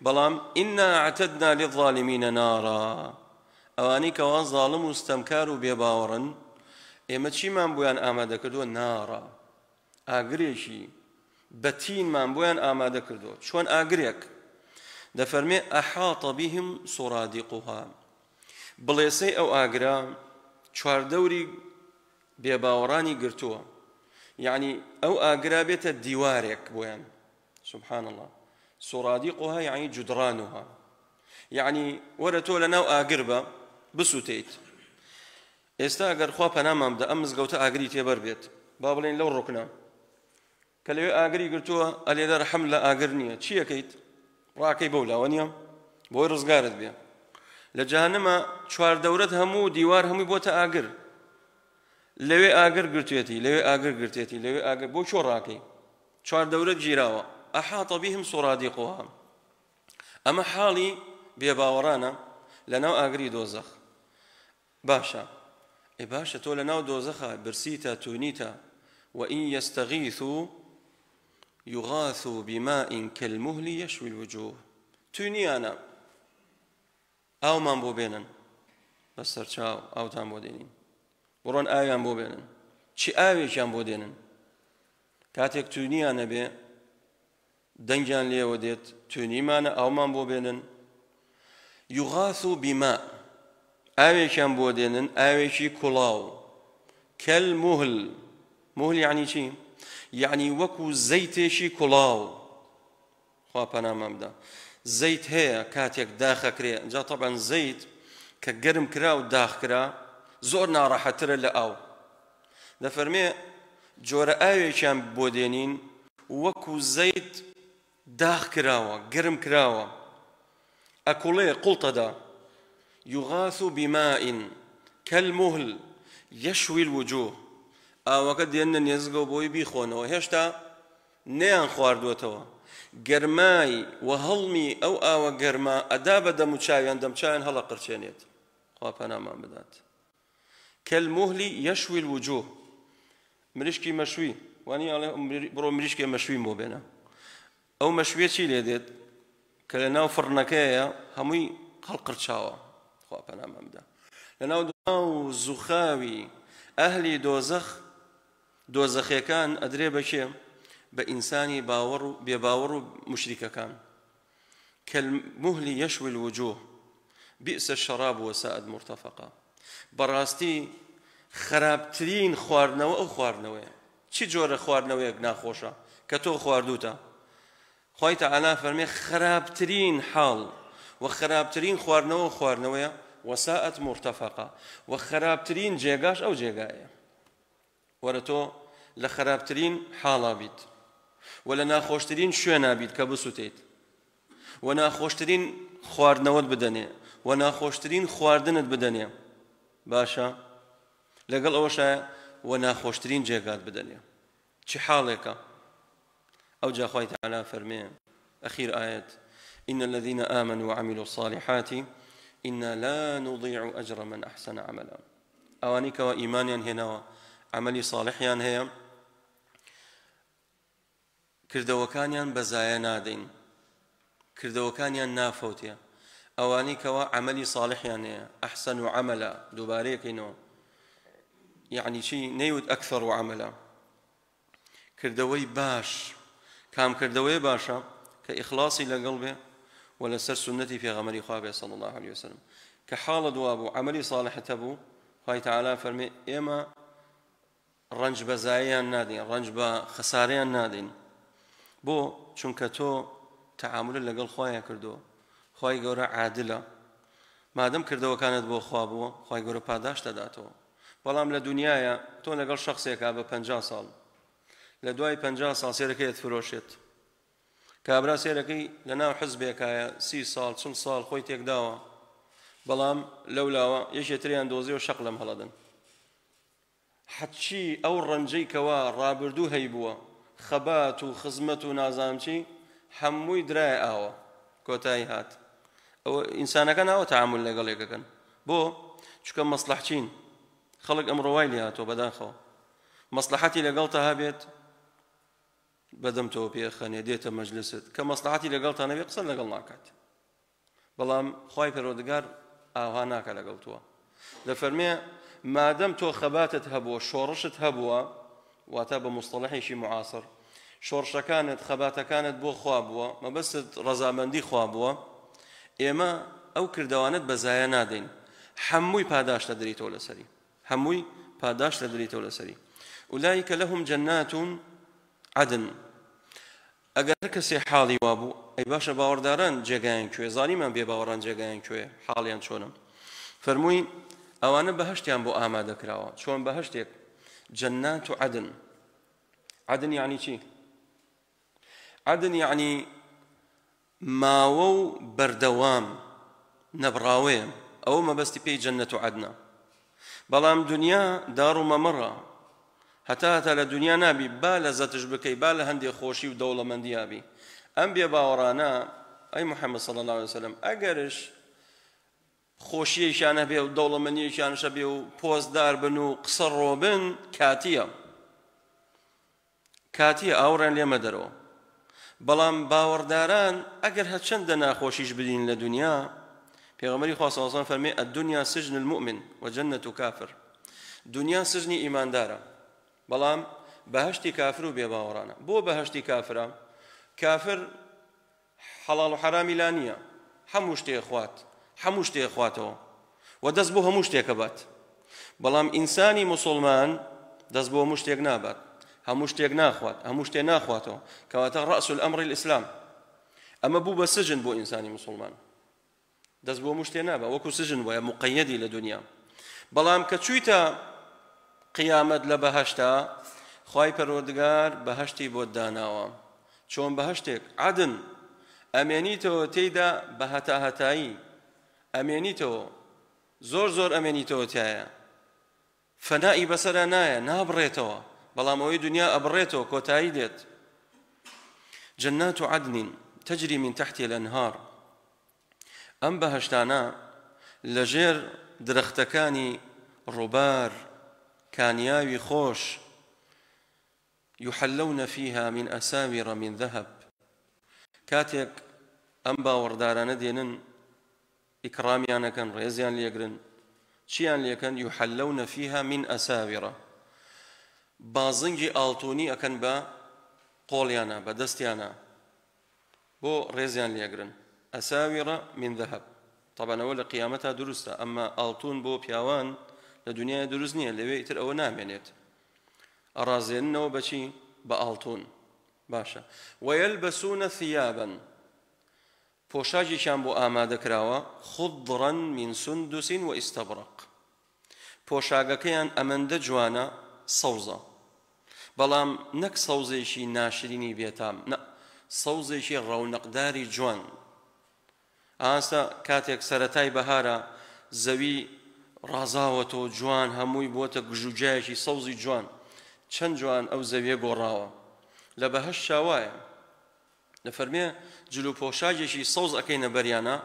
بەڵام إنا اعتدنا للظالمين نارا ئەوانەی کەوا زاڵم و ستەمکار و بێباوەڕن ئێمە چیمان بۆیان ئامادە کردووە نارا ئاگرێکی بەتینمان بۆیان ئامادە کردووە چۆن ئاگرێک دەفەرمێ ئەحاط بهم سورادقها بڵێسەی ئەو ئاگرا چواردەوری بێباوەڕانی گرتووە يعني ئەو ئاگرا بێتە دیوارێک بۆیان سبحان الله سورادقها يعني جدرانها يعني وەرە تۆ لەناو ئاگر بە بسووتیت ئێستا ئەگەر خوا پەنامان بدە ئەم مزگەوتە ئاگری تێبەر بێت با بڵێن لەو ڕوکنە کە لەوێ ئاگری گرتووە ئەلێدە ڕەحم لە ئاگر نییە چی ئەەکەیت ڕاکەی بەو لاوە نییە بۆی ڕزگارت بێ لە جەهەنەمە چواردەورەت هەموو دیوار هەمووی بۆتە ئاگر لەوێ ئاگر گرتوێتی لەوێ ئاگر گرتێتی لەوێ ئاگر بۆ چۆ ڕاکەی چواردەورەت گیراوە ئەحاط بهم سورادقها ئەمە حاڵی بێباوەڕانە لەناو ئاگری دۆزەخ باشە ئێ باشە تۆ لەناو دۆزەخە برسیتە تونیتە وإن يستغيثوا يغاثوا بماء كالمهل يشوي الوجوه تونیانە ئاومان بۆ بێنن بەسەر چاو ئاوتان بۆ دێنین بڕۆن ئاویان بۆ بێنن چی ئاوێکیان بۆ دێنن کاتێک تونیانە بێ دەنگیان لێوە دێت تونیمانە ئاومان بۆ بێنن يغاثوا بماء ئاوێکیان بۆ دێنن ئاوێکی کوڵاو كالمهل مهل يعني چی يعني وەکو زەیتێکی کوڵاو خوا پەنامان بدە زەیت هەیە کاتێک داخەکرێ اینجا طبعا زەیت کە گەرم کرا و داخکرا زۆر ناڕەحەتترە لە ئاو دەفەرمێ جۆرە ئاوێکیان بۆ دێنین وەکو زەیت داخکراوە گەرم کراوە ئەکوڵێ قوڵتەدا يغاث بماء كالمهل يشوي الوجوه ئاوەکە دێنە نێزگە و بۆی بیخۆنەوە هێشتا نەیان خواردوێتەوە گەرمای و هەڵمی ئەو ئاوە گەرما ئەدا بە دەم و چاویان دەم چاویان هەڵە قرچێنێت خوا پەنامان بدات كالمهل يشوي الوجوه مریشکی مەشوی وانی ئەڵێ بڕۆ مریشکێ مەشویم بۆ بێنە ئەو مەشویە چی لێ دێت کە لەناو فڕنەکەیە هەمووی هەڵقرچاوە خوا پەنامان بدە لەناو زوخاوی ئەهلی دۆزەخ دۆزەخیەکان ئەدرێ بەکێ بە ئینسانی باوەڕ و بێباوەڕ و مشریکەکان كالمهل يشوي الوجوه بئس الشراب وساءت مرتفقا بەڕاستی خراپترین خواردنەوە ئەو خواردنەوەیە چی جۆرە خواردنەوەیەک ناخۆشە کە تۆ خواردوتە خوای تەعالا فەرمێ خراپترین حاڵ و خراپترین خواردنەوە خواردنەوەیە وساءت مرتفقا و خراپترین جێگاش ئەو جێگایە وەرە تۆ لە خراپترین حاڵا بیت و لە ناخۆشترین شوێنە بیت کە بسووتیت و ناخۆشترین خواردنەوەت بدەنێ و ناخۆشترین خواردنت بدەنێ باشە لەگەڵ ئەوەشە و ناخۆشترین جێگات بدەنێ چی حاڵێکە ئەو جا خوای تەعالا فەرمێ ئەخیر ئایەت إن الذين آمنوا وعملوا الصالحات إنا لا نضيع أجر من أحسن عملا ئەوانەی کەوا ئیمانیان هێناوە عملی صالحیان هەیە کردەوەکانیان بەزایە نادەین کردەوەکانیان نافەوتێ ئەوانەی کەوا عملی صالحیان هەیە ئەحسن و عەمەلا دووبارەیەکەینەوە یعنی چی نەیوت ئەکثەر و عەمەلا کردەوەی باش کام کردەوەی باشە کە ئیخلاصی لەگەڵ بێ و لەسەر سنەتی پێغەمبەری خوا بێ صلی الله عليه وسلم کە حاڵە دوا بوو عملی صالحت هەبوو خوای تەعالا فەرمێ ئێمە ڕەنج بە زاییان نادەین ڕەنج بە خەسارەیان نادەین بۆ چونکە تۆ تەعاملت لەگەڵ خوایە کردووە خوای گەورە عادلە مادەم کردەوەکانت بۆ خوا بووە خوای گەورە پاداش دەداتەوە بەڵام لە دنیایە تۆ لەگەڵ شەخسێکا بە 50 ساڵ لە دوای 50 ساڵ سێرەکەیت فرۆشێت کابرا سێرەکەی لەناو حزبێکایە 30 ساڵ 40 ساڵ خۆی تێکداوە بەڵام لەولاوە یەکێتریان دۆزی و شەق لەم هەڵەدن حەچی ئەو ڕەنجەی کەوا ڕابردوو هەیبووە خەبات و خزمەت و نازانم چی هەمووی درای ئاوە کۆتایی هات ئەوە ئینسانەکە ناوە تەعامل لەگەڵ یەکەکەن بۆ چونکە مەسلەحچین خەڵک ئەمڕۆ وای لێ هاتۆ بەداخەوە مەسلەحەتی لەگەڵ تا هەبێت بەدەمتەوە پێخەنێ دێتە مەجلست کە مەسلحەتی لەگەڵتان نەبێ قسە لەگەڵ ناکات بەڵام خوای پەروەردگار ئاوا ناکە لەگەڵ تۆ دەفەرمێ مادەم تۆ خەباتت هەبووە شۆڕشت هەبووە واتە بە مستەڵەحێکی معاصر شۆڕشەکانت خەباتەکانت بۆ خوا بووە مەبەستت ڕەزامەندی خوا بووە ئێمە ئەو کردەوانت بەزایە نادەین هەمووی پاداش دەدرێتەوە لەسەری هەمووی پاداش دەدرێتەوە لەسەری أولئك لهم جنات عدن ئەگەر کەسێ حاڵی وابوو ئەی باشە باوەڕداران جێگایان کوێ زانیمان بێ باوەڕان جێگایان کوێ حاڵیان چۆنە فەرمووی ئەوانە بەهەشتیان بۆ ئامادەکراوە چۆن بەهەشتێک جنات عدن عدن يعني چی عدن يعني ماوە و بەردەوام نەبڕاوەیە ئەوە مەبەستی پێی جەنەت و عەدنە بەڵام دنیا دار و مەمەڕە هەتا لە دنیا نابی با لەزەتش بکەی با لە هەندێک خۆشی و دەوڵەمەندی یابی ئەم بێ باوەڕانە ئەی محەممەد صلی الله عليه وسلم ئەگەرش خۆشیەیشانە بێ و دەوڵەمەندیەیشانشە بێ و پۆستدار بن و قسە ڕۆبن کاتیە ئاوڕێن لێمە دەرەوە بەڵام باوەڕداران ئەگەر هەرچەندە ناخۆشیش بدین لە دنیا پێغەمبەری خوا صلی الله عليه وسلم فەرمێ الدنيا سجن المؤمن وجنة كافر دنیا سجنی ئیماندارە بەڵام بەهەشتی کافر و بێباوەڕانە بۆ بەهەشتی کافرە کافر حەڵاڵ و حەرامی لا نییە هەموو شتێک خوات هەموو شتێک خواتەوە و دەست بۆ هەموو شتێکە بات بەڵام ئینسانی موسڵمان دەست بۆ هەموو شتێک نابات هەموو شتێک ناخوات هەموو شتێک ناخواتەوە کەواتە ڕەأس الأمر الإسلام ئەمە بوو بە سجن بۆ ئینسانی موسڵمان دەست بۆ هەموو شتێک نابات وەکو سجن وایە مقەیەدی لە دنیا بەڵام کە چوویتە قیامەت لە بەهەشتا خوای پەروەردگار بەهەشتی بۆ داناوە چۆن بەهەشتێک عەدن ئەمێنیتەوە تێیدا بە هەتاهەتایی ئەمێنیتەوە زۆر ئەمێنیتەوە تایە فەنائی بەسەرە نایە نابڕێتەوە بەڵام ئەوەی دنیا ئەبڕێتەوە کۆتایی دێت جنات عدن تجري من تحت الأنهار ئەم بەهەشتانە لەژێر درەختەکانی ڕووبار كانياوي خوش يحلون فيها من أساور من ذهب كاتيك أمبا وردارانا دينن إكراميانا كان ريزيان ليقرن شيان ليكن يحلون فيها من أساور بازنجي آلتوني أكن با قوليانا بدستيانا بو ريزيان ليقرن أساور من ذهب طبعا أول قيامتها درستا أما آلتون بو بياوان لدنيا دروز نییە لەوێ ئیتر ئەوە نامێنێت ئەڕازێننەوە بەچی بە ئاڵتون باشە وەیەلبەسونە ثیابا پۆشاکێکیان بۆ ئامادەکراوە خضرا من سندس وئستەبرق پۆشاکەکەیان ئەمەندە جوانە سەوزە بەڵام نەک سەوزێکی ناشرینی بێتام نە سەوزێکی ڕەونەقداری جوان ئاستا کاتێک سەرەتای بەهارە زەوی ڕازاوەتەوە جوان هەمووی بۆتە گژوجایەکی سەوزی جوان چەند جوان ئەو زەویە گۆڕاوە لە بەهەشت شاوایە دەفەرمێ جلو پۆشاکێکی سەوز ئەکەینە بەریانە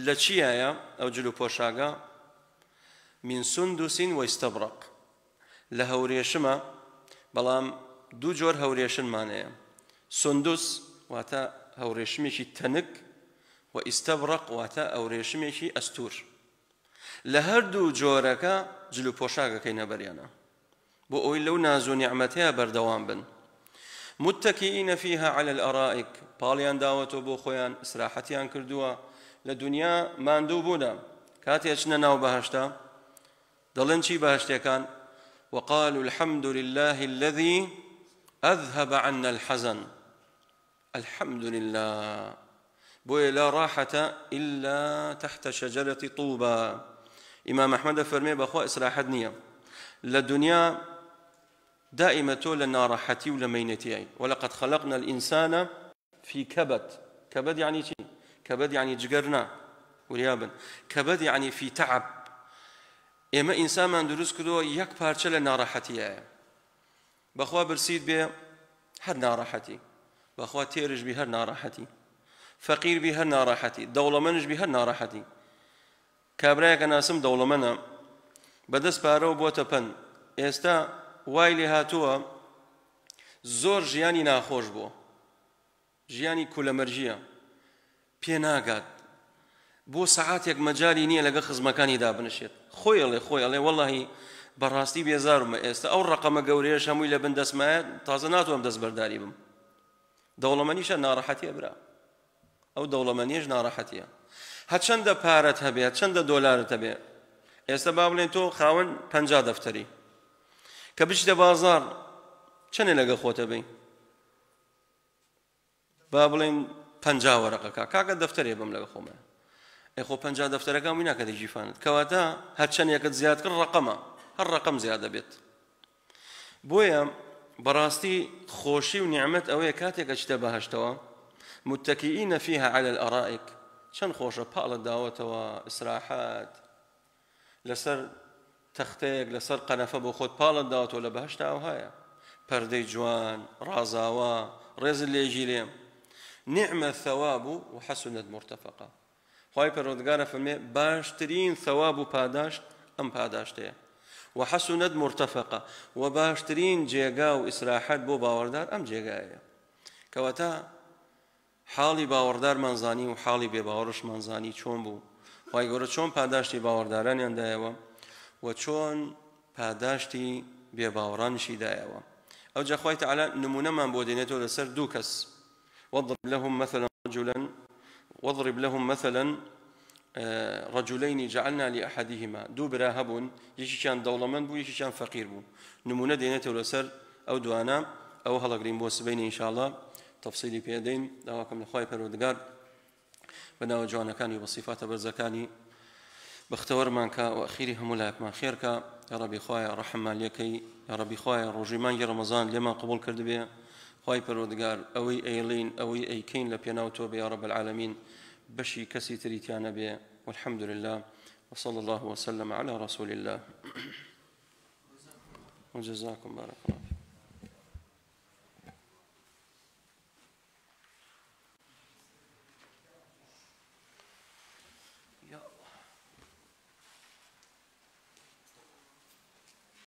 لە چیایە ئەو جلو پۆشاکە من سندس وئستەبرق لە هەورێشمە بەڵام دوو جۆر هەورێشمانەیە سندس واتە هەورێشمێکی تەنک و ئیستەبرق واتە ئەورێشمێکی ئەستور لە هەردوو جۆرەکە جلو پۆشاکەکەینە بەریانە بۆ ئەوی لەو ناز و نیعمەتەیە بەردەوام بن متكئين فيها على الأرائك پاڵیان داوەتەوە بۆ خۆیان ئیسراحەتیان کردووە لە دنیا ماندوو بوونە کاتێ چنە ناو بەهەشتا دەڵێن چی بەهەشتەکان وقالوا الحمد لله الذي أذهب عنا الحزن الحمد لله بۆیە لا راحة إلا تحت شجرة طوبى إمام أحمد فرمي بخوا إسراحت نية للدنيا دائما تولى ناراحتي ولمينتي ولقد خلقنا الإنسان في كبد كبد يعني شيء كبد يعني جقرنا وريابا كبد يعني في تعب إما إنسان من دروس كدو يك بارشة لناراحتي بخوا برسيد به هر ناراحتي بخوا تيرج به هر ناراحتي فقير به هر ناراحتي دولة منج به هر ناراحتي كابرايك ناسم دولة منا بدس بارو بوتا بن استا وای لێ هاتووە زۆر ژیانی ناخۆش بووە، ژیانی کولەمەرجیە، پێ ناگات، بۆ سەعاتێک مەجای نییە لەگە خزمەکانی دابنشێت، خۆی ئەڵێ وەڵڵاهی بەڕاستی بێزارمە ئێستا ئەو ڕقەمە گەورەیەش هەمووی لە بن دەستمایە تازە ناتوانم دەستبەرداری بم. دەوڵەمەنیشە ناڕەحەتیە برا، ئەو دەوڵەمەنیش ناڕەحەتیە. هەچەندە پارەت هەبێت، چەندە دۆلارت هەبێ، ئێستا با بڵێن تۆ خاوەن 50 دەفتەری کە بچیتە بازاڕ چەندێ لەگە خۆتە بین، با بڵێن 50 وەرەقەکە کاکە دەفتەرێ بم لەگە خۆمە، ئەخۆ 50 دەفتەرەکان وی ناکە دەیجیفانت، کەواتە هەرچەندێکت زیاد کرد ڕقەمە، هەر ڕقەم زیاد دەبێت. بۆیە بەڕاستی خۆشی و نیعمەت ئەوەیە کاتێکە چتە بەهەشتەوە متكئين فيها على الأرائك، چەند خۆشە پاڵت داوەتەوە، ئیسراحەت لەسەر تەختەیەک لەسەر قەنەفە بۆ خۆت پاڵت داوەتەوە لە بەهەشتا ئەوهایە، پەردەی جوان ڕازاوە ڕێزت لێژی لێ. نعم الثواب وحسنت مرتفقة، خوای پەروەردگارە فەرمێ باشترین ثواب و پاداشت ئەم پاداشتەیە، وحسنت مرتفقة و باشترین جێگا و ئیسراحەت بۆ باوەڕدار ئەم جێگایە. کەواتە حاڵی باوەڕدارمان زانی و حاڵی بێباوەڕشمان زانی چۆن بوو، خوای گەورە چۆن پاداشتی باوەڕدارانیان دایەوە و چۆن پاداشتی بێباوەڕانیشی دایەوە. ئەو جا خوای تەعالی نمونەمان بۆ دێنێتەوە لەسەر دوو کەس، واضرب لهم مثلا رجلين جعلنا لأحدهما، دوو برا هەبوون، یەکیشیان دەوڵەمەند بوو یەکیشیان فەقیر بوو، نمونە دێنێتەوە لەسەر ئەو دوانە، ئەو هەڵەگرین بۆ سبەینی ئینشاءالله تەفسیلی پێدەین. داواکەم لە خوای پەروەردگار بەناوە جوانەکانی و بەصیفاتە بەرزەکانی بەختەوەرمان کە و ئەخیری هەموو لایەکمان خێرکە. یا رەبی خوایە ڕەحممان لێکەی، یا رەبی خوایە ڕۆژی مانگی ڕەمەزان لێمان قبوڵ کردبێ. خوای پەروەردگار ئەوەی ئەیڵین ئەوەی ئەیکەین لە پێناو تۆ بێ یا رب العالمین، بەشی کەسی تریتیانە بێ. والحمد لله وصلى الله وسلم على رسول الله وجزاكم بارك الله.